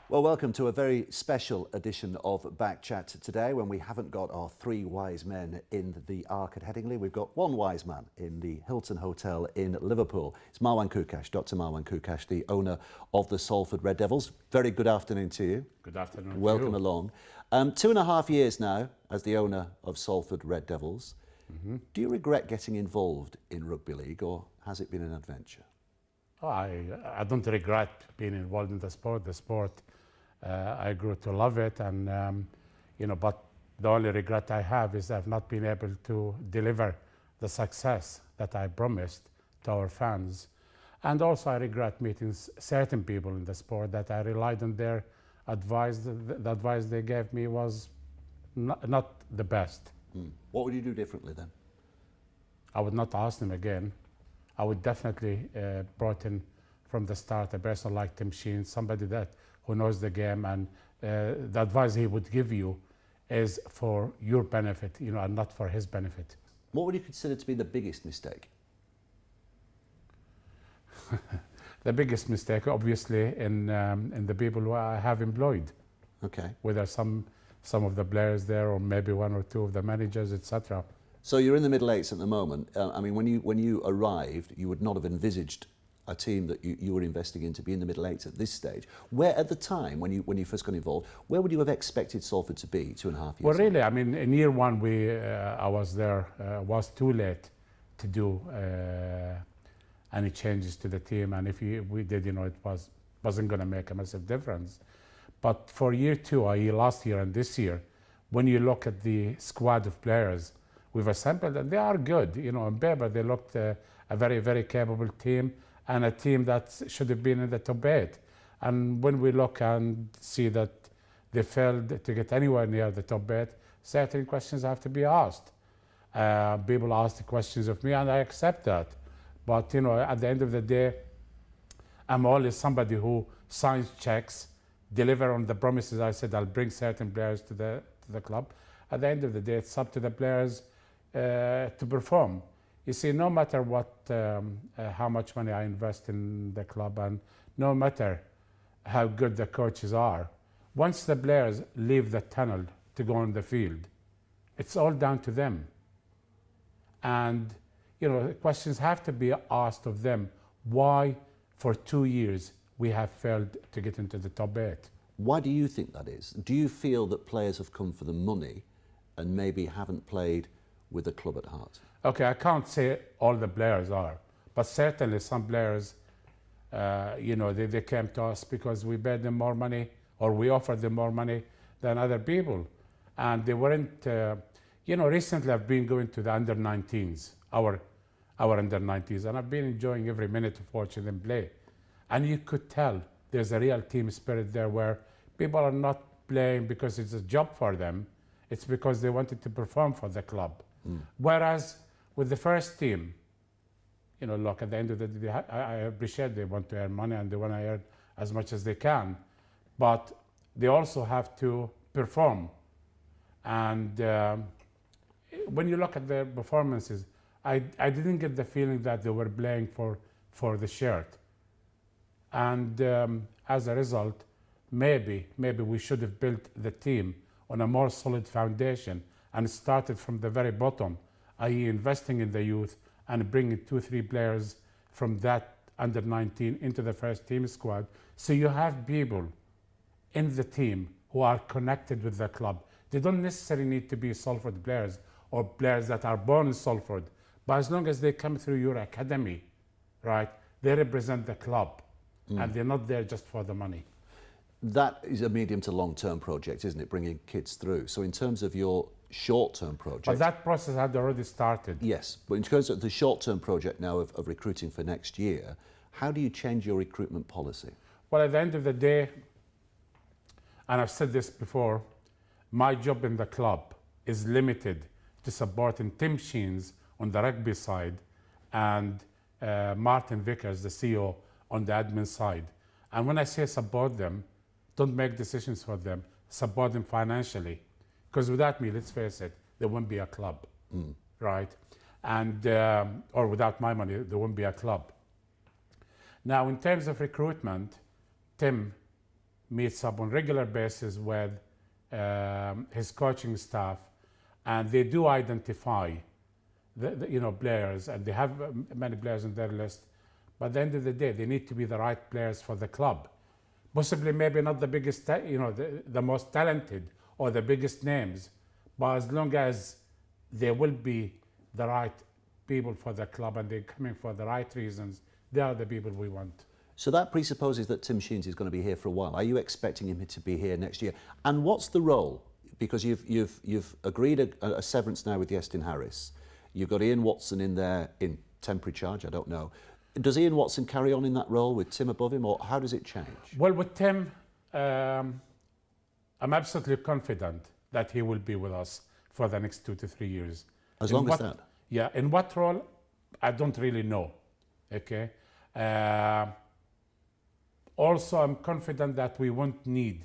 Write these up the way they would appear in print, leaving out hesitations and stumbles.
Well, welcome to a very special edition of Back Chat today when we haven't got our three wise men in the Ark at Headingley. We've got one wise man in the Hilton Hotel in Liverpool. It's Marwan Koukash, Dr. Marwan Koukash, the owner of the Salford Red Devils. Very good afternoon to you. Good afternoon. Welcome along. 2.5 years now as the owner of Salford Red Devils. Do you regret getting involved in Rugby League, or has it been an adventure? Oh, I don't regret being involved in the sport. I grew to love it, and but the only regret I have is I've not been able to deliver the success that I promised to our fans. And also I regret meeting certain people in the sport that I relied on their advice. The advice they gave me was not the best. What would you do differently then? I would not ask them again. I would definitely brought in from the start a person like Tim Sheen, somebody who knows the game, and the advice he would give you is for your benefit, and not for his benefit. What would you consider to be the biggest mistake? The biggest mistake, obviously, in the people who I have employed. Okay. Whether some of the players there, or maybe one or two of the managers, etc. So you're in the middle eights at the moment. I mean, when you arrived, you would not have envisaged a team that you were investing in to be in the middle eights at this stage. Where at the time, when you first got involved, where would you have expected Salford to be 2.5 years Well, ago? really, I mean, in year one, I was there, was too late to do any changes to the team, and if we did, it wasn't going to make a massive difference. But for year two, i.e. last year and this year, when you look at the squad of players we've assembled, and they are good, on paper they looked a very, very capable team, and a team that should have been in the top 8. And when we look and see that they failed to get anywhere near the top 8, certain questions have to be asked. People ask the questions of me, and I accept that. But at the end of the day, I'm always somebody who signs checks, deliver on the promises. I said I'll bring certain players to the club. At the end of the day, it's up to the players to perform. You see, no matter what, how much money I invest in the club, and no matter how good the coaches are, once the players leave the tunnel to go on the field, it's all down to them. And questions have to be asked of them. Why, for 2 years, we have failed to get into the top 8? Why do you think that is? Do you feel that players have come for the money and maybe haven't played with the club at heart? Okay, I can't say all the players are, but certainly some players, they came to us because we paid them more money, or we offered them more money than other people. And they weren't, recently I've been going to the under-19s, our under-19s, and I've been enjoying every minute of watching them play. And you could tell there's a real team spirit there, where people are not playing because it's a job for them, it's because they wanted to perform for the club. Whereas with the first team, look, at the end of the day, I appreciate they want to earn money and they want to earn as much as they can, but they also have to perform. And when you look at their performances, I didn't get the feeling that they were playing for the shirt. And as a result, maybe we should have built the team on a more solid foundation and started from the very bottom, i.e. investing in the youth and bringing 2-3 players from that under-19 into the first team squad. So you have people in the team who are connected with the club. They don't necessarily need to be Salford players or players that are born in Salford, but as long as they come through your academy, right, they represent the club, and they're not there just for the money. That is a medium to long-term project, isn't it, bringing kids through? So in terms of your short-term project... But that process had already started. Yes, but in terms of the short-term project now of recruiting for next year, how do you change your recruitment policy? Well, at the end of the day, and I've said this before, my job in the club is limited to supporting Tim Sheens on the rugby side and Martin Vickers, the CEO, on the admin side. And when I say support them, don't make decisions for them, support them financially. Because without me, let's face it, there won't be a club, right? And, or without my money, there won't be a club. Now, in terms of recruitment, Tim meets up on regular basis with his coaching staff, and they do identify the players, and they have many players on their list. But at the end of the day, they need to be the right players for the club. Possibly, maybe not the biggest, the most talented or the biggest names, but as long as they will be the right people for the club and they're coming for the right reasons, they are the people we want. So that presupposes that Tim Sheens is going to be here for a while. Are you expecting him to be here next year? And what's the role? Because you've agreed a severance now with Iestyn Harris. You've got Ian Watson in there in temporary charge, I don't know. Does Ian Watson carry on in that role with Tim above him, or how does it change? Well, with Tim, I'm absolutely confident that he will be with us for the next 2 to 3 years. As long as that? Yeah, in what role, I don't really know, okay? Also, I'm confident that we won't need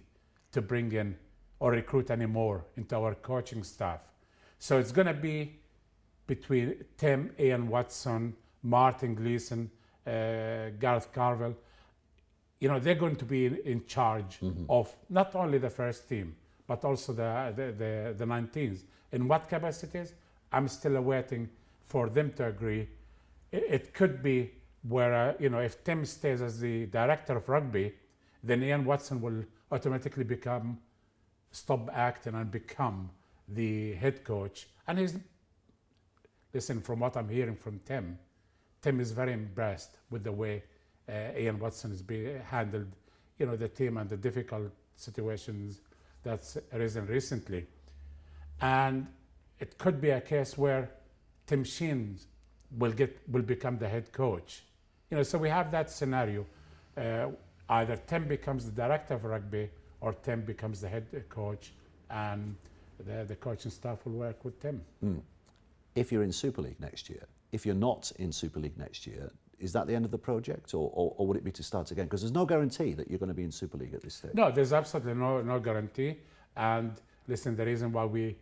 to bring in or recruit anymore into our coaching staff. So it's gonna be between Tim, Ian Watson, Martin Gleeson, Gareth Carville. They're going to be in charge of not only the first team, but also the 19s. In what capacities? I'm still awaiting for them to agree. It could be where, if Tim stays as the director of rugby, then Ian Watson will automatically stop acting and become the head coach. And listen, from what I'm hearing from Tim is very impressed with the way Ian Watson has handled, the team and the difficult situations that's arisen recently. And it could be a case where Tim Sheens will become the head coach. So we have that scenario. Either Tim becomes the director of rugby or Tim becomes the head coach, and the coaching staff will work with Tim. If you're in Super League next year, if you're not in Super League next year, is that the end of the project, or would it be to start again? Because there's no guarantee that you're going to be in Super League at this stage. No, there's absolutely no guarantee. And listen, the reason why we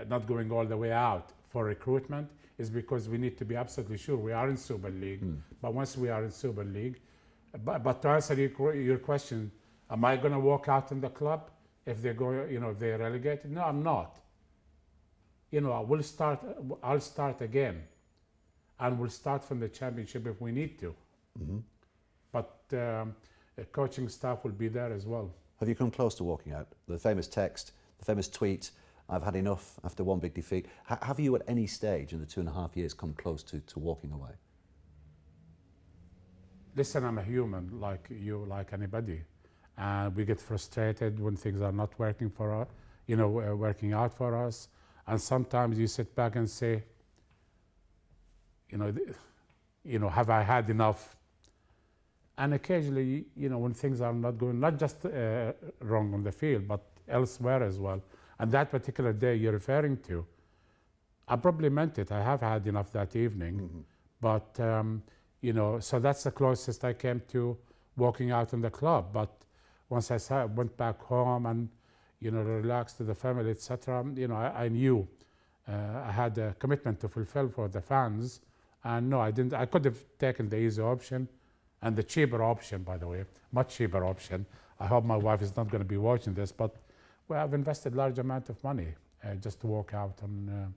not going all the way out for recruitment is because we need to be absolutely sure we are in Super League. But once we are in Super League, but to answer your question, am I going to walk out in the club if they go, if they're relegated? No, I'm not. I'll start again, and we'll start from the championship if we need to. But the coaching staff will be there as well. Have you come close to walking out? The famous text, the famous tweet, "I've had enough after one big defeat." Have you at any stage in the 2.5 years come close to walking away? Listen, I'm a human like you, like anybody. And we get frustrated when things are not working for us, working out for us. And sometimes you sit back and say, have I had enough? And occasionally, when things are not going, not just wrong on the field, but elsewhere as well. And that particular day you're referring to, I probably meant it. I have had enough that evening. But, so that's the closest I came to walking out in the club. But once I went back home and, relaxed to the family, etc., I knew I had a commitment to fulfill for the fans. And no, I didn't. I could have taken the easy option and the cheaper option, by the way, much cheaper option. I hope my wife is not going to be watching this, but I've invested large amount of money just to walk out, and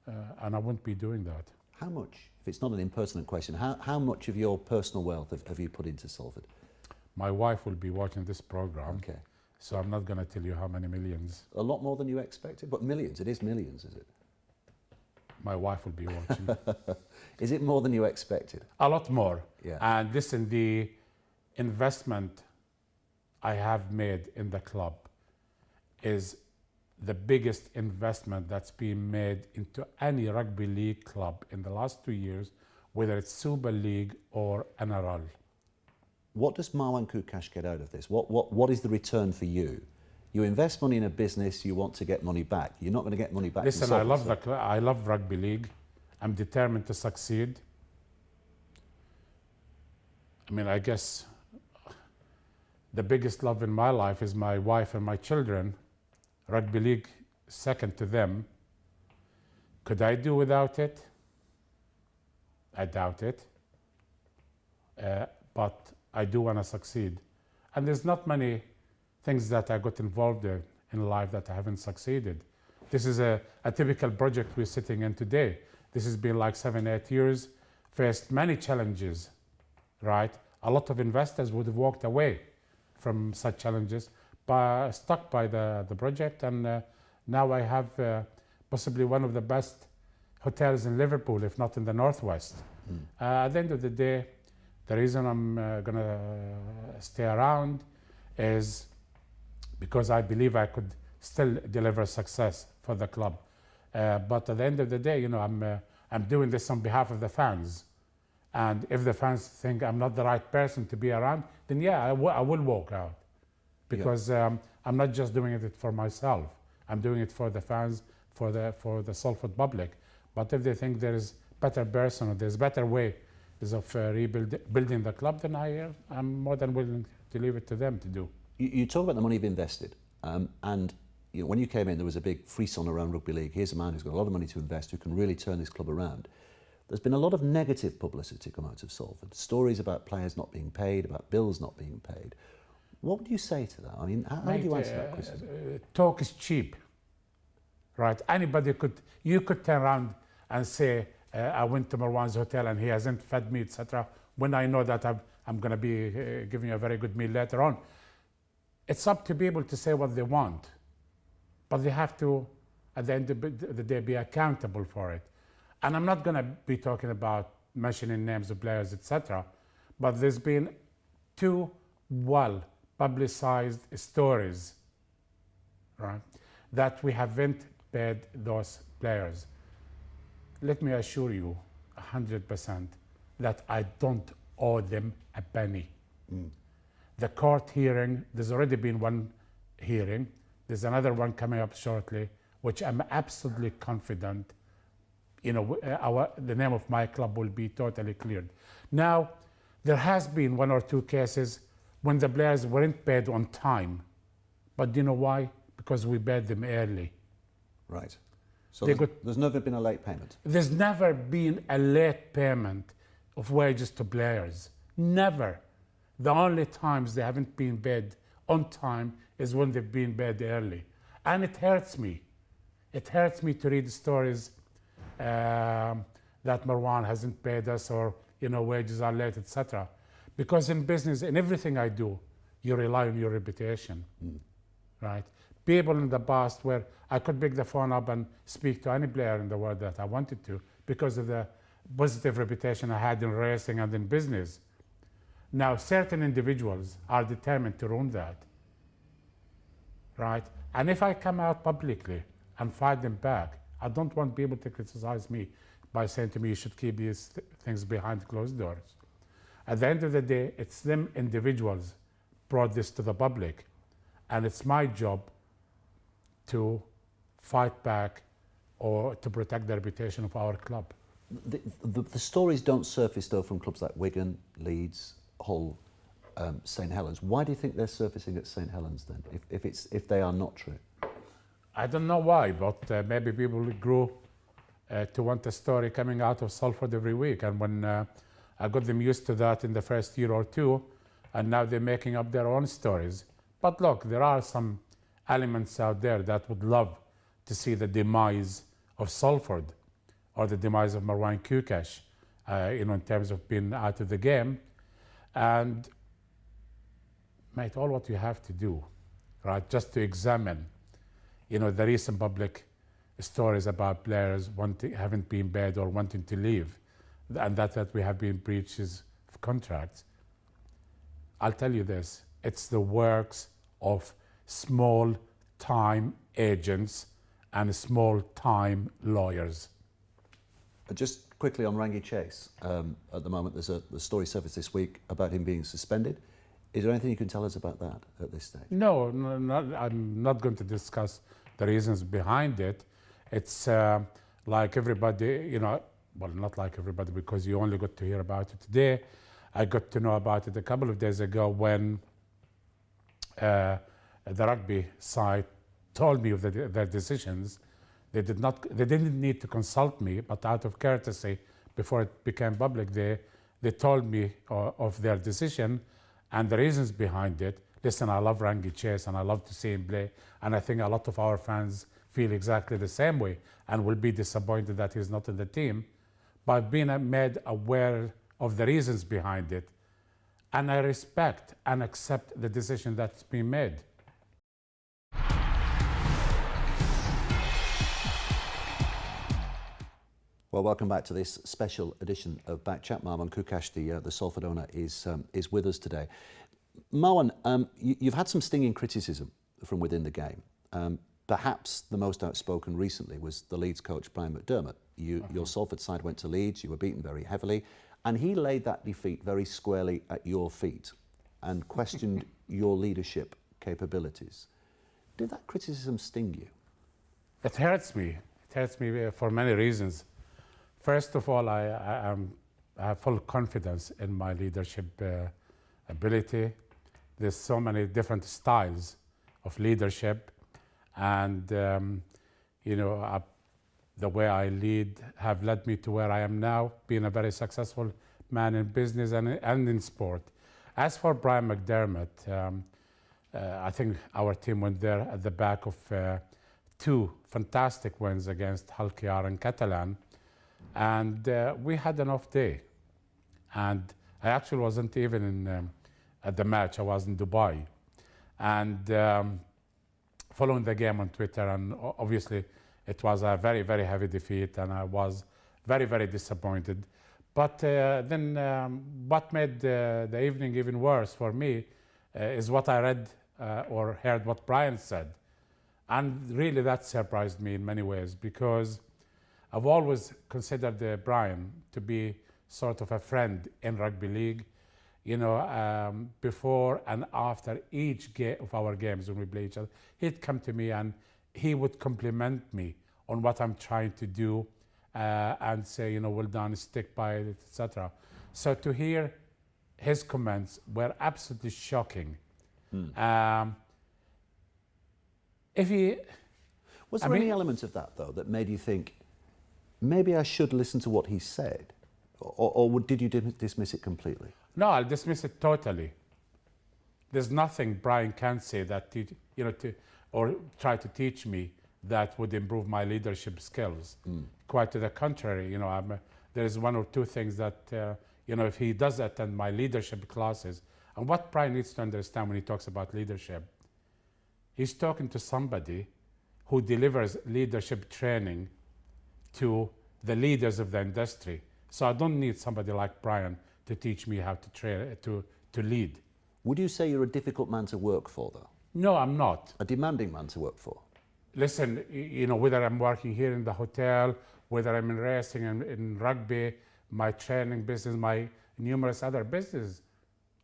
I wouldn't be doing that. How much, if it's not an impertinent question, how much of your personal wealth have you put into Salford? My wife will be watching this program, Okay. so I'm not going to tell you how many millions. A lot more than you expected, but millions. It is millions, is it? My wife will be watching. Is it more than you expected? A lot more. Yeah. And listen, the investment I have made in the club is the biggest investment that's been made into any rugby league club in the last 2 years, whether it's Super League or NRL. What does Marwan Koukash get out of this? What is the return for you? You invest money in a business, you want to get money back. You're not going to get money back. Listen, I love rugby league. I'm determined to succeed. I mean, I guess the biggest love in my life is my wife and my children. Rugby league, second to them. Could I do without it? I doubt it. But I do want to succeed. And there's not many things that I got involved in life that I haven't succeeded. This is a typical project we're sitting in today. This has been like 7-8 years, faced many challenges, right? A lot of investors would have walked away from such challenges, but stuck by the project. And now I have possibly one of the best hotels in Liverpool, if not in the Northwest. At the end of the day, the reason I'm gonna stay around is because I believe I could still deliver success for the club. But at the end of the day, you know, I'm doing this on behalf of the fans. And if the fans think I'm not the right person to be around, then yeah, I will walk out. Because I'm not just doing it for myself. I'm doing it for the fans, for the Salford public. But if they think there is better person or there's better way of building the club, then I'm more than willing to leave it to them to do. You talk about the money you've invested, and you know, when you came in, there was a big frisson around Rugby League. Here's a man who's got a lot of money to invest, who can really turn this club around. There's been a lot of negative publicity come out of Salford. Stories about players not being paid, about bills not being paid. What would you say to that? I mean, how do you answer that question? Talk is cheap, right? You could turn around and say, I went to Marwan's hotel and he hasn't fed me, etc. When I know that I'm going to be giving you a very good meal later on. It's up to people to say what they want, but they have to, at the end of the day, be accountable for it. And I'm not going to be talking about mentioning names of players, etc. But there's been 2 well-publicized stories, right, that we haven't paid those players. Let me assure you 100% that I don't owe them a penny. The court hearing, there's already been one hearing. There's another one coming up shortly, which I'm absolutely confident, you know, the name of my club will be totally cleared. Now, there has been 1 or 2 cases when the players weren't paid on time. But do you know why? Because we paid them early. Right. So there's never been a late payment? There's never been a late payment of wages to players. Never. The only times they haven't been paid on time is when they've been paid early. And it hurts me. It hurts me to read stories that Marwan hasn't paid us, or, you know, wages are late, etc. Because in business, in everything I do, you rely on your reputation, right? People in the past where I could pick the phone up and speak to any player in the world that I wanted to because of the positive reputation I had in racing and in business. Now, certain individuals are determined to ruin that, right? And if I come out publicly and fight them back, I don't want people to criticize me by saying to me, you should keep these things behind closed doors. At the end of the day, it's them individuals brought this to the public, and it's my job to fight back or to protect the reputation of our club. The stories don't surface, though, from clubs like Wigan, Leeds, Hull, St Helens. Why do you think they're surfacing at St Helens then, if they are not true? I don't know why, but maybe people grew to want a story coming out of Salford every week. And when I got them used to that in the first year or 2, and now they're making up their own stories. But look, there are some elements out there that would love to see the demise of Salford or the demise of Marwan Koukash, you know, in terms of being out of the game. And, mate, all what you have to do, right, just to examine, you know, the recent public stories about players haven't been paid or wanting to leave, and that we have been breaches of contracts. I'll tell you this, it's the works of small-time agents and small-time lawyers. Just quickly on Rangi Chase, at the moment there's a story surfaced this week about him being suspended. Is there anything you can tell us about that at this stage? No, I'm not going to discuss the reasons behind it. It's like everybody, you know, well, not like everybody, because you only got to hear about it today. I got to know about it a couple of days ago when the rugby side told me of their decisions. They didn't need to consult me, but out of courtesy, before it became public, they told me of their decision, and the reasons behind it. Listen, I love Rangi Chase and I love to see him play, and I think a lot of our fans feel exactly the same way and will be disappointed that he's not in the team. But being made aware of the reasons behind it, and I respect and accept the decision that's been made. Well, welcome back to this special edition of Back Chat. Marwan Koukash, the Salford owner, is with us today. Marwan, you've had some stinging criticism from within the game. Perhaps the most outspoken recently was the Leeds coach, Brian McDermott. Your Salford side went to Leeds, you were beaten very heavily, and he laid that defeat very squarely at your feet and questioned your leadership capabilities. Did that criticism sting you? It hurts me. It hurts me for many reasons. First of all, I have full confidence in my leadership ability. There's so many different styles of leadership, and the way I lead have led me to where I am now, being a very successful man in business and in sport. As for Brian McDermott, I think our team went there at the back of 2 fantastic wins against Hull KR and Catalan, and we had an off day. And I actually wasn't even at the match. I was in Dubai. And following the game on Twitter, and obviously it was a very, very heavy defeat, and I was very, very disappointed. But then what made the evening even worse for me is what I read or heard what Brian said. And really that surprised me in many ways, because I've always considered Brian to be sort of a friend in rugby league. Before and after each of our games when we play each other, he'd come to me and he would compliment me on what I'm trying to do and say, well done, stick by it, etc. So to hear his comments were absolutely shocking. Was there any element of that, though, that made you think, maybe I should listen to what he said? Or did you dismiss it completely? No, I'll dismiss it totally. There's nothing Brian can say that, or try to teach me that would improve my leadership skills. Quite to the contrary, there's 1 or 2 things that, if he does attend my leadership classes, and what Brian needs to understand when he talks about leadership, he's talking to somebody who delivers leadership training to the leaders of the industry. So I don't need somebody like Brian to teach me how to lead. Would you say you're a difficult man to work for, though? No, I'm not. A demanding man to work for? Listen, whether I'm working here in the hotel, whether I'm in racing and in rugby, my training business, my numerous other businesses,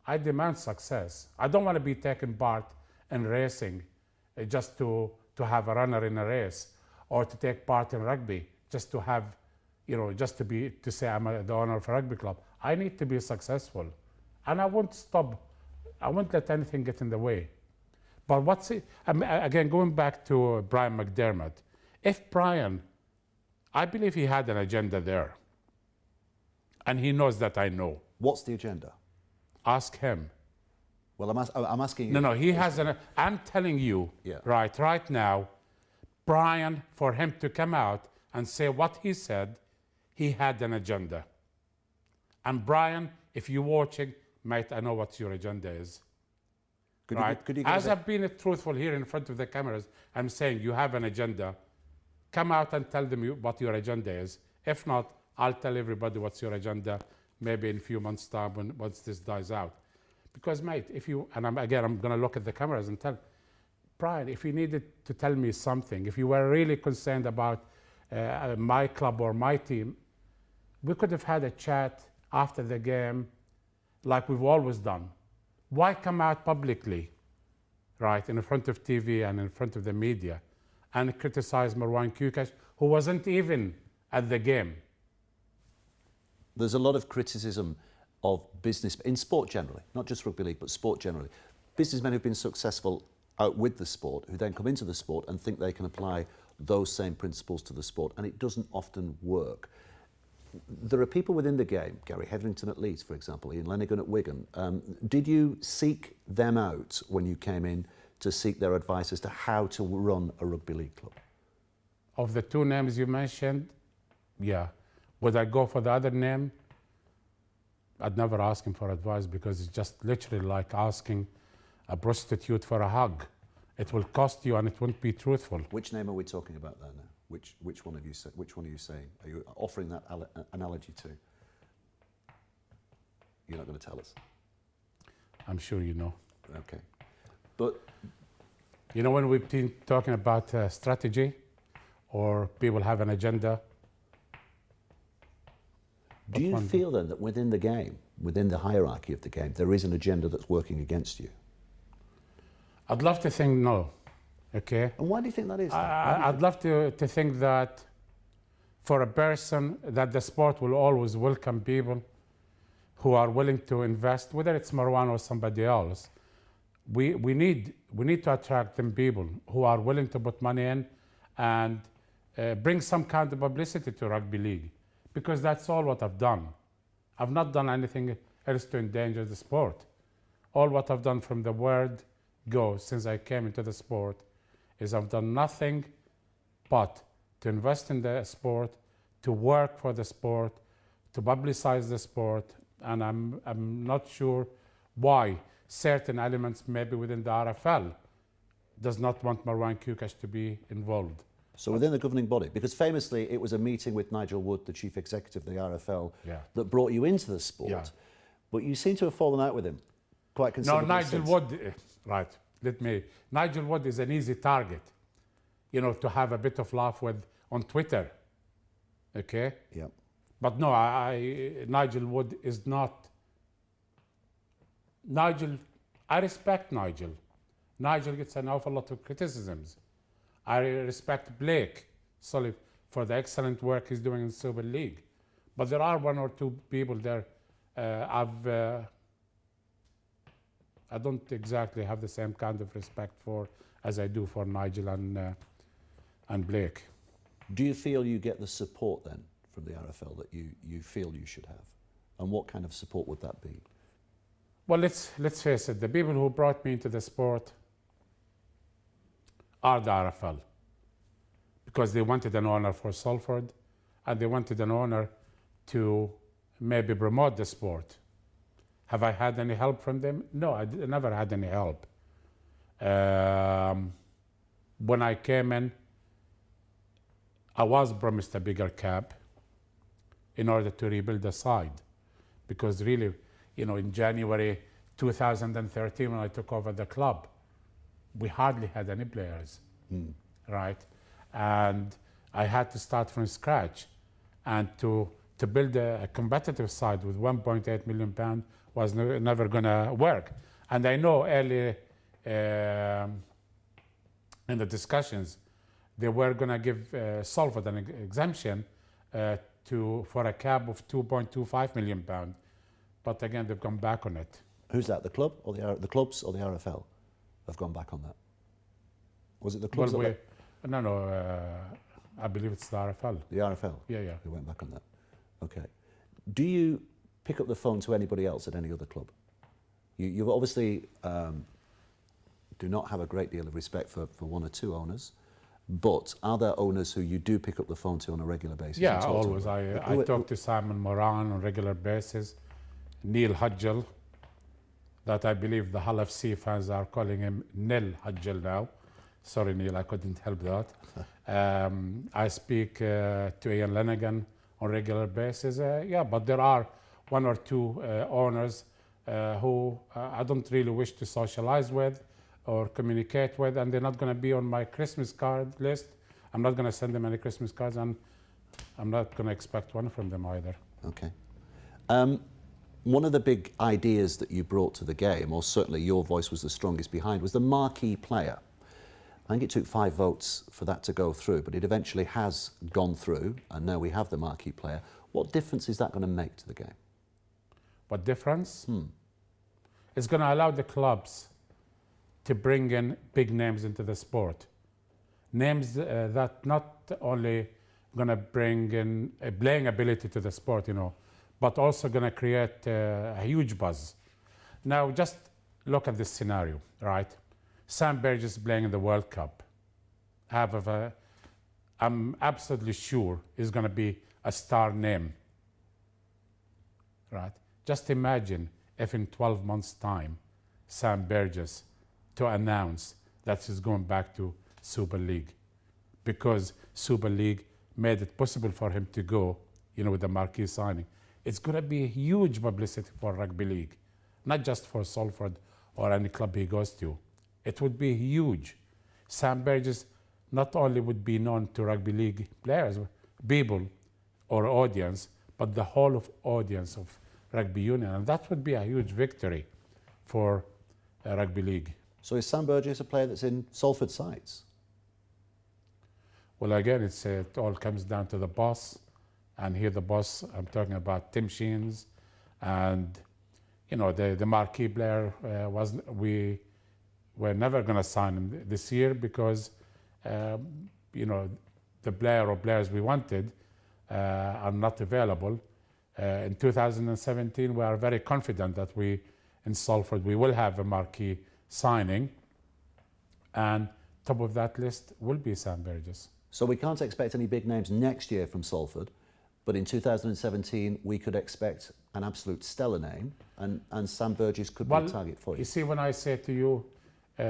I demand success. I don't want to be taking part in racing just to have a runner in a race, or to take part in rugby just to have, to say I'm the owner of a rugby club. I need to be successful, and I won't stop. I won't let anything get in the way. But again, going back to Brian McDermott, if Brian, I believe he had an agenda there, and he knows that I know. What's the agenda? Ask him. Well, I'm asking you. No, he has I'm telling you, right now, Brian, for him to come out and say what he said, he had an agenda. And Brian, if you're watching, mate, I know what your agenda is. As I've been truthful here in front of the cameras, I'm saying you have an agenda. Come out and tell them what your agenda is. If not, I'll tell everybody what's your agenda, maybe in a few months' time once this dies out. Because, mate, I'm going to look at the cameras and tell, Brian, if you needed to tell me something, if you were really concerned about my club or my team, we could have had a chat after the game like we've always done. Why come out publicly, in front of TV and in front of the media, and criticize Marwan Koukash, who wasn't even at the game? There's a lot of criticism of business in sport generally, not just rugby league, but sport generally. Businessmen who've been successful out with the sport, who then come into the sport and think they can apply those same principles to the sport, and it doesn't often work. There are people within the game, Gary Hetherington at Leeds, for example, Ian Lenigan at Wigan. Did you seek them out when you came in to seek their advice as to how to run a rugby league club? Of the two names you mentioned, yeah. Would I go for the other name? I'd never ask him for advice, because it's just literally like asking a prostitute for a hug. It will cost you and it won't be truthful. Which name are we talking about there now? Which one of you? Which one are you saying? Are you offering that analogy to? You're not going to tell us. I'm sure you know. Okay, but you know, when we've been talking about strategy, or people have an agenda. Do you feel then that within the game, within the hierarchy of the game, there is an agenda that's working against you? I'd love to think no. Okay. And why do you think that is? I'd love to think that for a person, that the sport will always welcome people who are willing to invest, whether it's Marwan or somebody else. We need to attract them people who are willing to put money in and bring some kind of publicity to rugby league, because that's all what I've done. I've not done anything else to endanger the sport. All what I've done from the word go since I came into the sport is I've done nothing but to invest in the sport, to work for the sport, to publicize the sport, and I'm not sure why certain elements maybe within the RFL does not want Marwan Koukash to be involved. So within the governing body, because famously it was a meeting with Nigel Wood, the chief executive of the RFL, that brought you into the sport, but you seem to have fallen out with him quite considerably. No, Nigel Wood, right, Nigel Wood is an easy target, you know, to have a bit of laugh with on Twitter, okay? Yeah. But no, Nigel Wood is not. I respect Nigel. Nigel gets an awful lot of criticisms. I respect Blake Sullivan for the excellent work he's doing in Super League. But there are one or two people there I don't exactly have the same kind of respect for as I do for Nigel and Blake. Do you feel you get the support then from the RFL that you feel you should have? And what kind of support would that be? Well, let's face it, the people who brought me into the sport are the RFL, because they wanted an owner for Salford and they wanted an owner to maybe promote the sport. Have I had any help from them? No, I never had any help. When I came in, I was promised a bigger cap in order to rebuild the side, because really, you know, in January 2013, when I took over the club, we hardly had any players, right? And I had to start from scratch, and to build a competitive side with £1.8 million was never gonna work. And I know early in the discussions, they were gonna give Salford an exemption for a cap of £2.25 million. But again, they've gone back on it. Who's that, the club or the clubs or the RFL have gone back on that? Was it the clubs? Well, I believe it's the RFL. The RFL? Yeah. Who went back on that? Okay. Do you pick up the phone to anybody else at any other club? You obviously do not have a great deal of respect for one or two owners, but are there owners who you do pick up the phone to on a regular basis? Yeah, always. I talk to Simon Moran on a regular basis. Neil Hudgell, that I believe the Hull FC fans are calling him Nil Hudgell now. Sorry, Neil, I couldn't help that. I speak to Ian Lenigan on a regular basis. Yeah, but there are one or two owners who I don't really wish to socialize with or communicate with, and they're not going to be on my Christmas card list. I'm not going to send them any Christmas cards, and I'm not going to expect one from them either. Okay. One of the big ideas that you brought to the game, or certainly your voice was the strongest behind, was the marquee player. I think it took 5 votes for that to go through, but it eventually has gone through, and now we have the marquee player. What difference is that going to make to the game? What difference? It's going to allow the clubs to bring in big names into the sport. Names that not only going to bring in a playing ability to the sport, but also going to create a huge buzz. Now, just look at this scenario, right? Sam Burgess playing in the World Cup. I'm absolutely sure he's going to be a star name, right? Just imagine if in 12 months' time, Sam Burgess to announce that he's going back to Super League, because Super League made it possible for him to go, with the marquee signing. It's going to be huge publicity for Rugby League, not just for Salford or any club he goes to. It would be huge. Sam Burgess not only would be known to Rugby League players, people, or audience, but the whole of audience of Rugby Union, and that would be a huge victory for Rugby League. So is Sam Burgess a player that's in Salford sides? Well, again, it all comes down to the boss, and here the boss, I'm talking about Tim Sheens, and the marquee player we were never going to sign him this year because the player or players we wanted are not available. In 2017, we are very confident that in Salford, we will have a marquee signing, and top of that list will be Sam Burgess. So we can't expect any big names next year from Salford, but in 2017, we could expect an absolute stellar name, and Sam Burgess could be a target for you. You see, when I say to you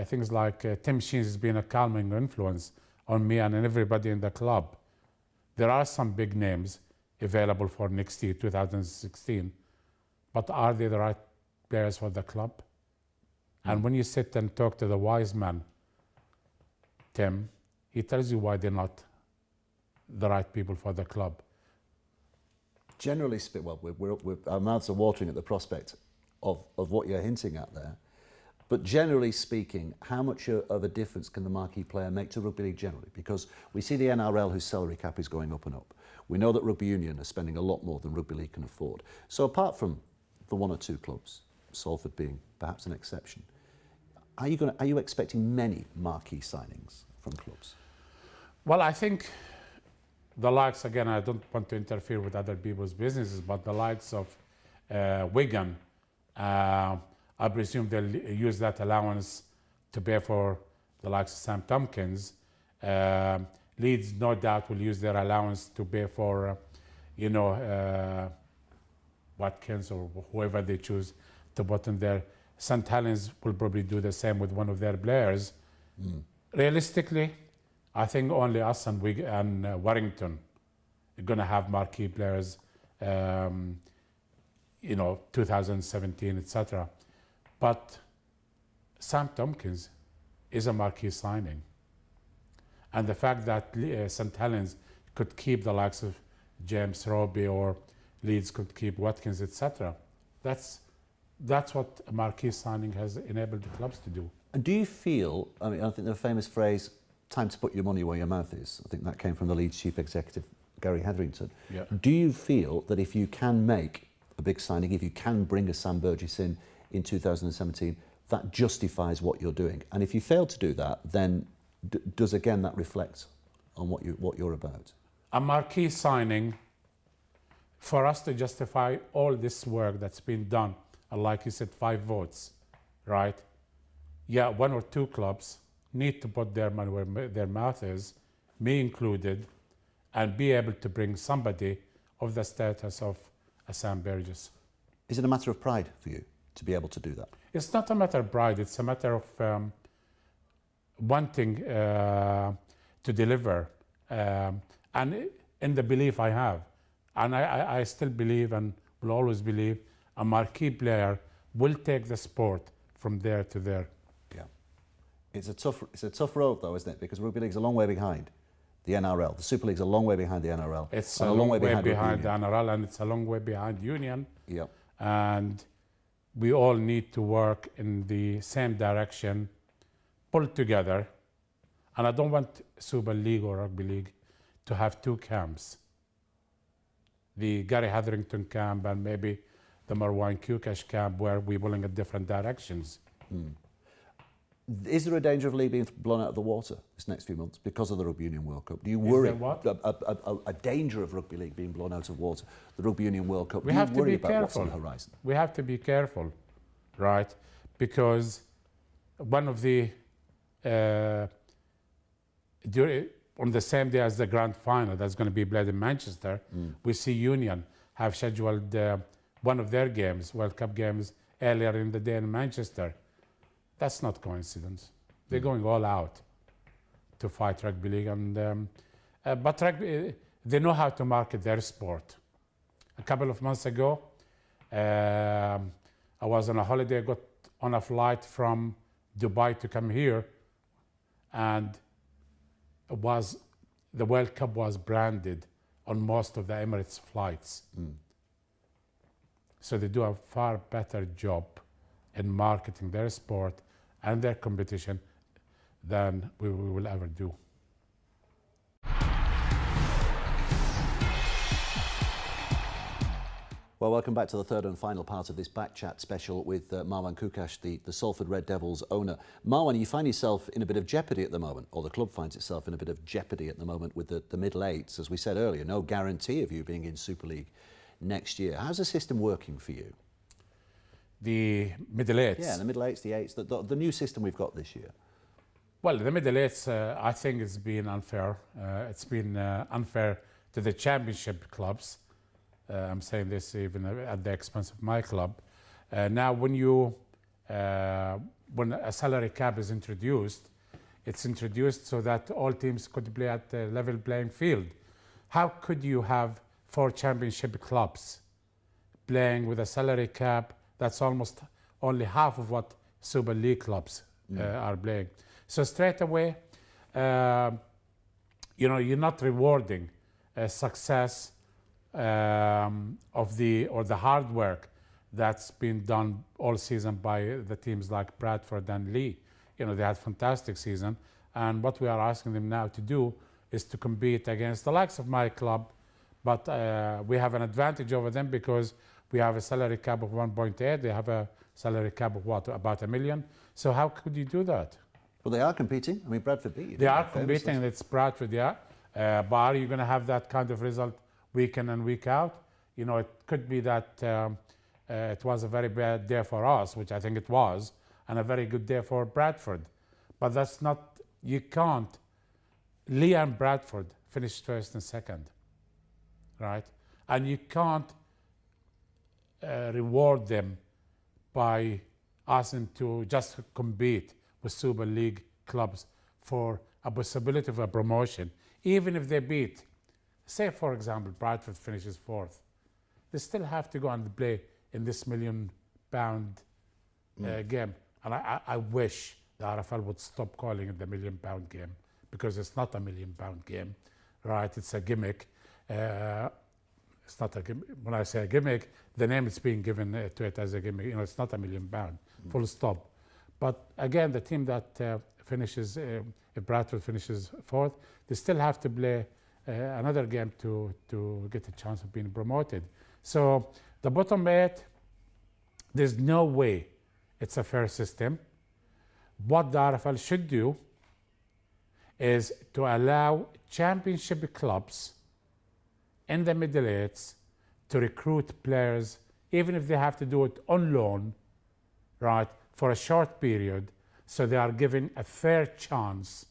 things like Tim Sheens has been a calming influence on me and everybody in the club, there are some big names available for next year, 2016, but are they the right players for the club? And when you sit and talk to the wise man, Tim, he tells you why they're not the right people for the club. Generally speaking, our mouths are watering at the prospect of what you're hinting at there. But generally speaking, how much of a difference can the marquee player make to Rugby League generally? Because we see the NRL, whose salary cap is going up and up. We know that Rugby Union are spending a lot more than Rugby League can afford. So apart from the one or two clubs, Salford being perhaps an exception, are you expecting many marquee signings from clubs? Well, I think the likes, again, I don't want to interfere with other people's businesses, but the likes of Wigan, I presume they'll use that allowance to pay for the likes of Sam Tompkins. Leeds, no doubt, will use their allowance to pay for, Watkins or whoever they choose to put in there. St. Helens will probably do the same with one of their players. Realistically, I think only us and Warrington are going to have marquee players, 2017, etc. But Sam Tompkins is a marquee signing. And the fact that St. Helens could keep the likes of James Roby or Leeds could keep Watkins, etc. That's what a marquee signing has enabled the clubs to do. And do you feel, I think the famous phrase, time to put your money where your mouth is, I think that came from the Leeds chief executive, Gary Hetherington. Yeah. Do you feel that if you can make a big signing, if you can bring a Sam Burgess in 2017, that justifies what you're doing? And if you fail to do that, then does again that reflect on what you're about? A marquee signing, for us to justify all this work that's been done, and like you said, 5 votes, right? Yeah, 1 or 2 clubs need to put their money where their mouth is, me included, and be able to bring somebody of the status of a Sam Burgess. Is it a matter of pride for you to be able to do that? It's not a matter of pride, it's a matter of wanting to deliver, and in the belief I have. And I still believe and will always believe a marquee player will take the sport from there to there. Yeah. It's a tough road though, isn't it? Because Rugby League's a long way behind the NRL. The Super League's a long way behind the NRL. It's a long way behind the NRL, and it's a long way behind Union. Yeah. And we all need to work in the same direction, pull together. And I don't want Super League or Rugby League to have 2 camps. The Gary Hetherington camp and maybe the Marwan Koukash camp, where we're pulling in different directions. Is there a danger of league being blown out of the water this next few months because of the Rugby Union World Cup? Do you worry a danger of rugby league being blown out of water? The Rugby Union World Cup. We have to be about careful. What's on the horizon? We have to be careful, right? Because one of the on the same day as the grand final that's going to be played in Manchester, we see Union have scheduled one of their games, World Cup games, earlier in the day in Manchester. That's not coincidence. They're going all out to fight rugby league, and but rugby, they know how to market their sport. A couple of months ago, I was on a holiday, got on a flight from Dubai to come here, and the World Cup was branded on most of the Emirates flights. So they do a far better job in marketing their sport and their competition than we will ever do. Well, welcome back to the third and final part of this Back Chat special with Marwan Koukash, the Salford Red Devils owner. Marwan, you find yourself in a bit of jeopardy at the moment, or the club finds itself in a bit of jeopardy at the moment with the middle eights. As we said earlier, no guarantee of you being in Super League next year. How's the system working for you? The middle eights? Yeah, the middle eights, the eights, the new system we've got this year. Well, the middle eights, I think it's been unfair. It's been unfair to the championship clubs. I'm saying this even at the expense of my club. Now, when a salary cap is introduced, it's introduced so that all teams could play at a level playing field. How could you have 4 championship clubs playing with a salary cap that's almost only half of what Super League clubs are playing? So straight away, you're not rewarding success of the hard work that's been done all season by the teams like Bradford and Lee. They had fantastic season, and what we are asking them now to do is to compete against the likes of my club, but we have an advantage over them because we have a salary cap of 1.8. They have a salary cap of what, about $1 million. So how could you do that? Well, they are competing. I mean, Bradford beat you. They are competing, and it's Bradford, yeah. But are you going to have that kind of result week in and week out? It could be that it was a very bad day for us, which I think it was, and a very good day for Bradford. But that's not, you can't. Lee and Bradford finished first and second, right? And you can't reward them by asking to just compete with Super League clubs for a possibility of a promotion, even if they beat. Say, for example, Bradford finishes 4th. They still have to go and play in this £1 million game. And I wish the RFL would stop calling it the £1 million game, because it's not a £1 million game, right? It's a gimmick. It's not a gimmick. When I say a gimmick, the name is being given to it as a gimmick. It's not £1 million, full stop. But again, the team that finishes, if Bradford finishes 4th, they still have to play another game to get a chance of being promoted. So the bottom 8, there's no way it's a fair system. What the RFL should do is to allow championship clubs in the middle 8s to recruit players, even if they have to do it on loan, right, for a short period, so they are given a fair chance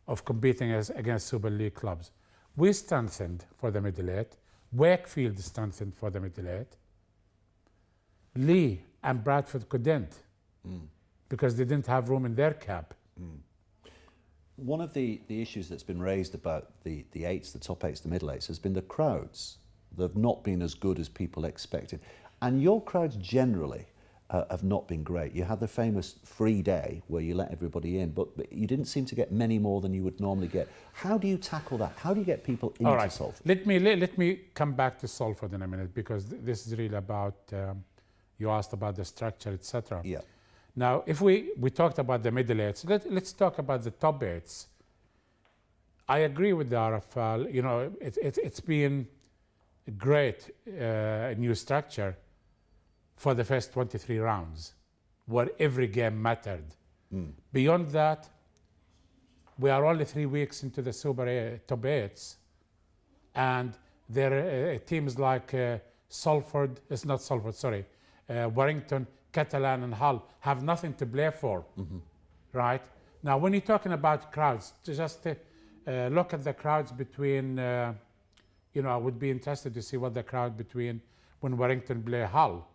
of competing against Super League clubs. We strengthened for the middle 8. Wakefield strengthened for the middle 8. Lee and Bradford couldn't because they didn't have room in their cap. One of the issues that's been raised about the 8s, the top 8s, the middle 8s, has been the crowds. They've not been as good as people expected. And your crowds generally have not been great. You had the famous free day where you let everybody in, but you didn't seem to get many more than you would normally get. How do you tackle that? How do you get people into Salford? Let me come back to Salford in a minute, because this is really about, you asked about the structure, etc. Yeah. Now, if we talked about the middle 8s, let's talk about the top 8s. I agree with the RFL. It's been a great new structure for the first 23 rounds, where every game mattered. Beyond that, we are only 3 weeks into the top 8s, and there are teams like Salford, it's not Salford, sorry, Warrington, Catalan and Hull have nothing to play for, right? Now, when you're talking about crowds, just look at the crowds between, I would be interested to see what the crowd between when Warrington play Hull.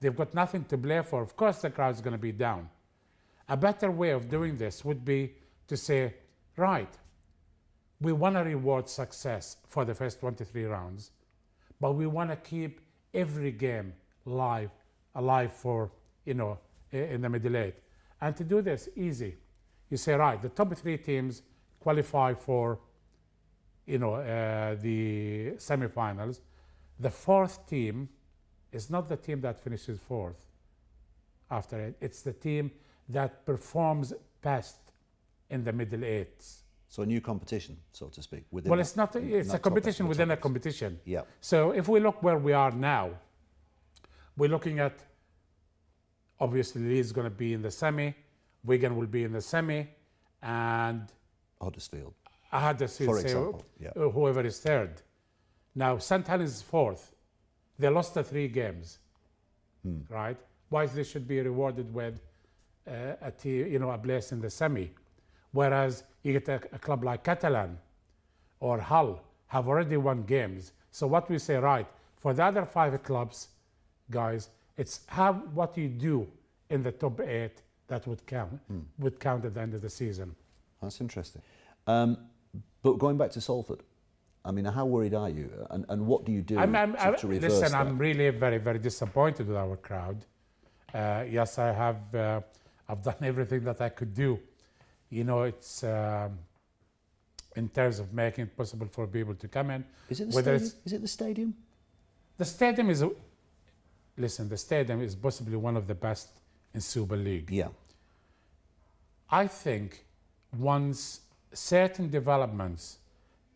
They've got nothing to play for. Of course, the crowd's going to be down. A better way of doing this would be to say, right, we want to reward success for the first 23 rounds, but we want to keep every game alive for, in the middle 8. And to do this, easy. You say, right, the top 3 teams qualify for, the semifinals. The 4th team is not the team that finishes 4th after it. It's the team that performs best in the middle 8s. So a new competition, so to speak. Well, it's not. It's a competition within a competition. Yeah. So if we look where we are now, we're looking at, obviously, Leeds is going to be in the semi, Wigan will be in the semi, and Huddersfield, for example, whoever is 3rd. Now, St. Helens is 4th. They lost the 3 games, right? Why they should be rewarded with a place in the semi, whereas you get a club like Catalan or Hull have already won games. So what we say, right, for the other 5 clubs, guys, it's what you do in the top 8 that would count at the end of the season. That's interesting. But going back to Salford, I mean, how worried are you, and what do you do to reverse listen, that? I'm really very, very disappointed with our crowd. Yes, I have. I've done everything that I could do. It's in terms of making it possible for people to come in. Is it the stadium? Is it the stadium? The stadium is. Listen, the stadium is possibly one of the best in Super League. Yeah. I think once certain developments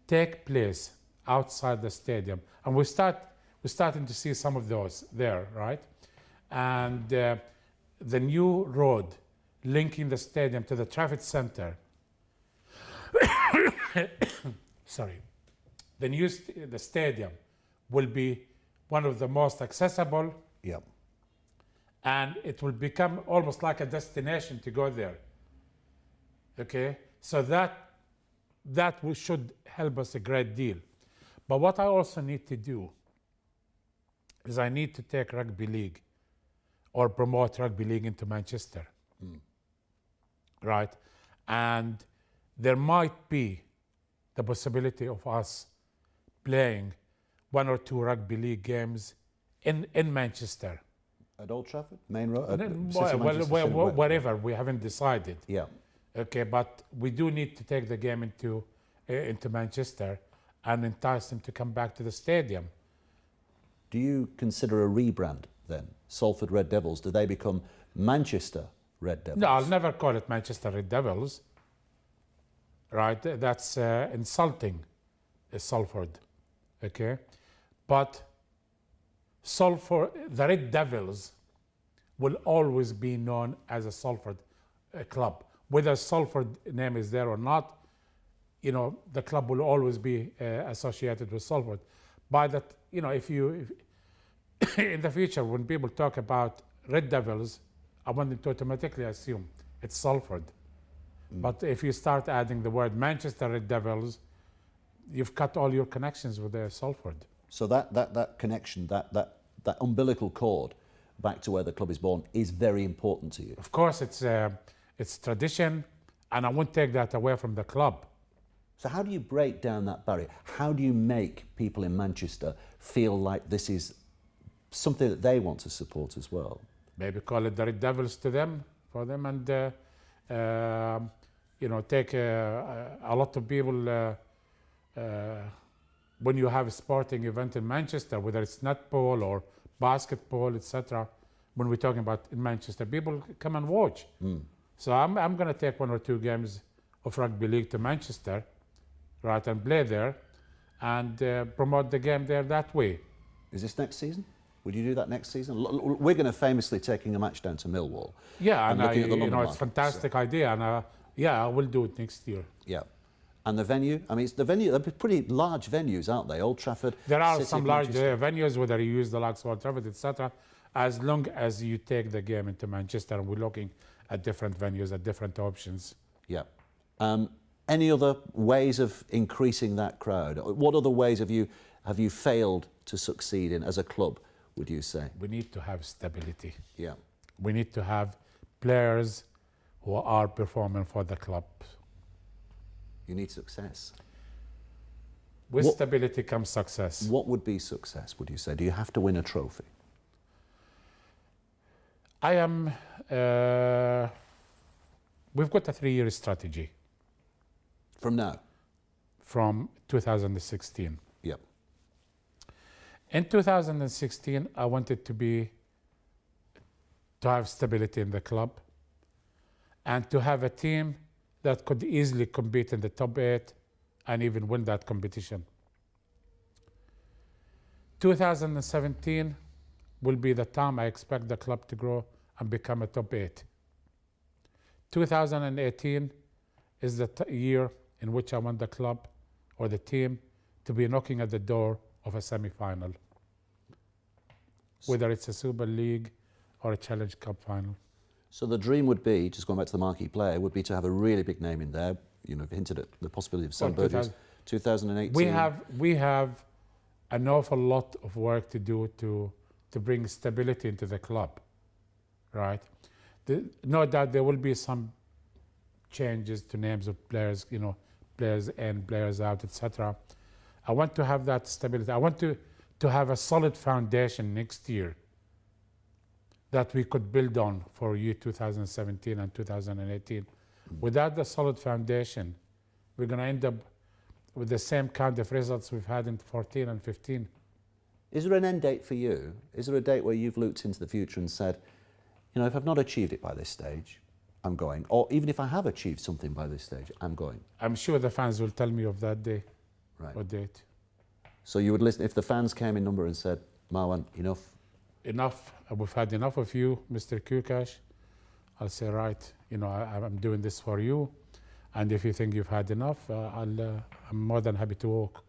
take place outside the stadium, and we're starting to see some of those there, right? And the new road linking the stadium to the traffic center. Sorry, the stadium will be one of the most accessible. Yeah. And it will become almost like a destination to go there. Okay, so that should help us a great deal. But what I also need to do is I need to take rugby league or promote rugby league into Manchester. Right? And there might be the possibility of us playing 1 or 2 rugby league games in Manchester. At Old Trafford? Main road? Wherever, we haven't decided. Yeah. Okay, but we do need to take the game into Manchester and entice them to come back to the stadium. Do you consider a rebrand then? Salford Red Devils, do they become Manchester Red Devils? No, I'll never call it Manchester Red Devils. Right, that's insulting Salford. Okay, but Salford, the Red Devils will always be known as a Salford club. Whether Salford name is there or not, the club will always be associated with Salford. By that, if in the future when people talk about Red Devils, I want them to automatically assume it's Salford. But if you start adding the word Manchester Red Devils, you've cut all your connections with Salford. So that connection, that umbilical cord back to where the club is born is very important to you. Of course, it's tradition, and I won't take that away from the club. So how do you break down that barrier? How do you make people in Manchester feel like this is something that they want to support as well? Maybe call it the Red Devils for them, and take a lot of people. When you have a sporting event in Manchester, whether it's netball or basketball, etc., when we're talking about in Manchester, people come and watch. So I'm going to take 1 or 2 games of rugby league to Manchester, right, and play there, and promote the game there that way. Is this next season? Would you do that next season? Wigan are famously taking a match down to Millwall. Yeah, and looking at the London it's a market, fantastic idea, and yeah, I will do it next year. Yeah. And the venue? I mean, it's the venue, they're pretty large venues, aren't they? Old Trafford. There are City some of large Manchester. venues, whether you use the likes of Old Trafford, etc. As long as you take the game into Manchester, we're looking at different venues, at different options. Yeah. Any other ways of increasing that crowd? What other ways have you failed to succeed in as a club, would you say? We need to have stability. Yeah. We need to have players who are performing for the club. You need success. With stability comes success. What would be success, would you say? Do you have to win a trophy? We've got a 3-year strategy From now? from 2016. Yep. In 2016, I wanted to have stability in the club and to have a team that could easily compete in the top 8 and even win that competition. 2017 will be the time I expect the club to grow and become a top 8. 2018 is the year in which I want the club or the team to be knocking at the door of a semi-final, whether it's a Super League or a Challenge Cup final. So the dream would be, just going back to the marquee player, would be to have a really big name in there. You know, you've hinted at the possibility of Sam Burgess. 2018. We have an awful lot of work to do to bring stability into the club, right? No doubt there will be some changes to names of players, you know, players in, players out, etc. I want to have that stability. I want to have a solid foundation next year that we could build on for year 2017 and 2018. Without the solid foundation, we're going to end up with the same kind of results we've had in 14 and 15. Is there an end date for you? Is there a date where you've looked into the future and said, you know, if I've not achieved it by this stage, I'm going. Or even if I have achieved something by this stage, I'm going. I'm sure the fans will tell me of that day Right. or date. So you would listen, if the fans came in number and said, Marwan, enough. Enough. We've had enough of you, Mr. Koukash. I'll say, right, you know, I'm doing this for you. And if you think you've had enough, I'm more than happy to walk.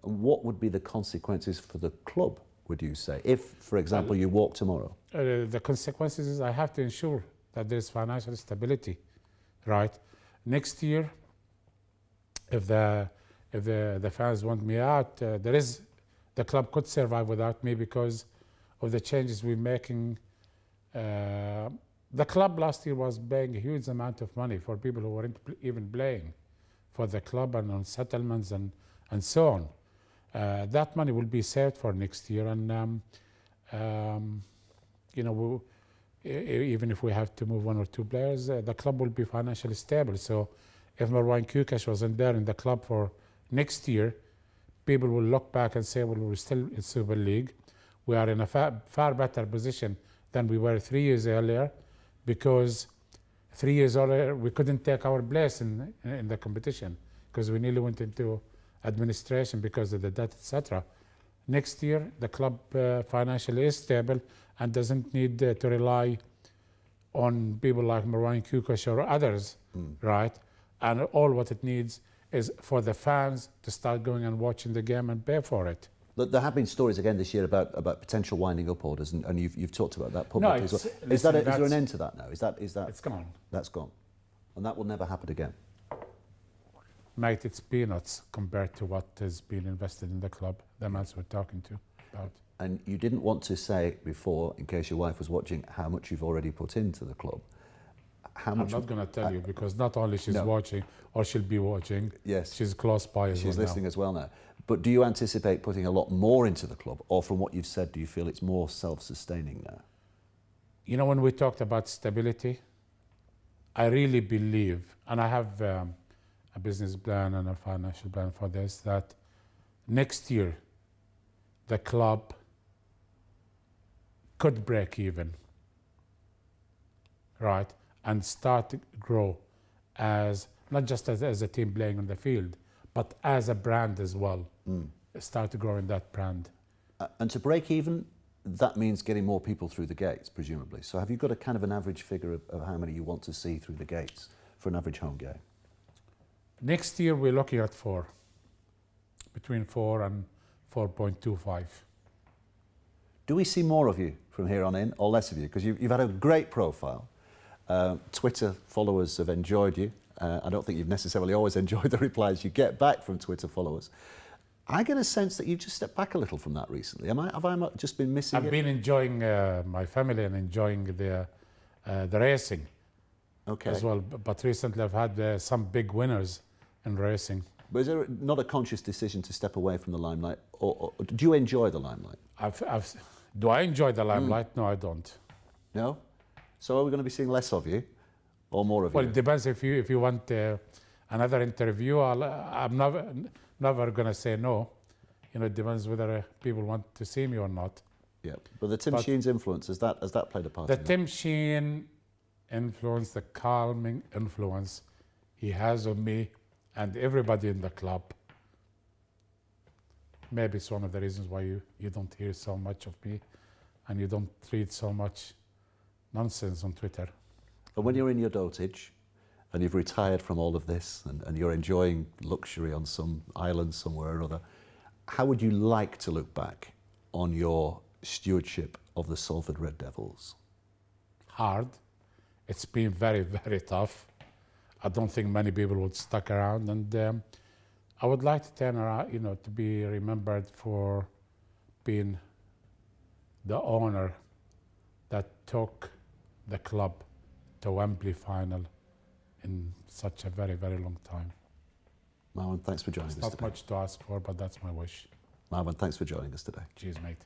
And what would be the consequences for the club, would you say, if, for example, you walk tomorrow? The consequences is I have to ensure that there's financial stability, right? Next year, if the fans want me out, the club could survive without me because of the changes we're making. The club last year was paying a huge amount of money for people who weren't even playing for the club and on settlements and so on. That money will be saved for next year, and you know, even if we have to move 1 or 2 players, the club will be financially stable. So if Marwan Koukash wasn't there in the club for next year, people will look back and say, well, we're still in Super League. We are in a far better position than we were 3 years earlier, because 3 years earlier we couldn't take our place in the competition because we nearly went into administration because of the debt, etc. Next year, the club financially is stable and doesn't need to rely on people like Marwan Koukash or others, right? And all what it needs is for the fans to start going and watching the game and pay for it. There have been stories again this year about potential winding up orders, and you've talked about that publicly as well. Is there an end to that now? Is that it's gone. That's gone, and that will never happen again. Mate, it's peanuts compared to what has been invested in the club, the amounts we're talking about. And you didn't want to say before, in case your wife was watching, how much you've already put into the club. How much? I'm not going to tell you, because not only she's watching, or she'll be watching, yes, she's close by as well. She's listening as well now. But do you anticipate putting a lot more into the club, or from what you've said, do you feel it's more self-sustaining now? You know, when we talked about stability, I really believe, and I have a business plan and a financial plan for this, that next year the club could break even, right, and start to grow as not just as a team playing on the field, but as a brand as well. Start to grow in that brand. And to break even, that means getting more people through the gates, presumably. So have you got a kind of an average figure of how many you want to see through the gates for an average home game? Next year, we're looking at 4, between 4 and 4.25. Do we see more of you from here on in, or less of you? Because you've had a great profile. Twitter followers have enjoyed you. I don't think you've necessarily always enjoyed the replies you get back from Twitter followers. I get a sense that you've just stepped back a little from that recently. Have I just been missing it? I've been enjoying my family and enjoying the racing as well. But recently, I've had some big winners in racing. But is there not a conscious decision to step away from the limelight, or do you enjoy the limelight? Do I enjoy the limelight? No, I don't. No? So are we going to be seeing less of you, or more of you? Well, it depends. If you want another interview, I'm never going to say no. You know, it depends whether people want to see me or not. Yeah, but the Tim Sheen's influence, has that played a part? The Tim Sheen influence, the calming influence he has on me and everybody in the club. Maybe it's one of the reasons why you don't hear so much of me and you don't read so much nonsense on Twitter. And when you're in your dotage and you've retired from all of this and you're enjoying luxury on some island somewhere or other, how would you like to look back on your stewardship of the Salford Red Devils? Hard. It's been very, very tough. I don't think many people would stick around, and I would like to turn around, you know, to be remembered for being the owner that took the club to Wembley final in such a very, very long time. Marwan, thanks for joining us today. Not much to ask for, but that's my wish. Marwan, thanks for joining us today. Cheers, mate.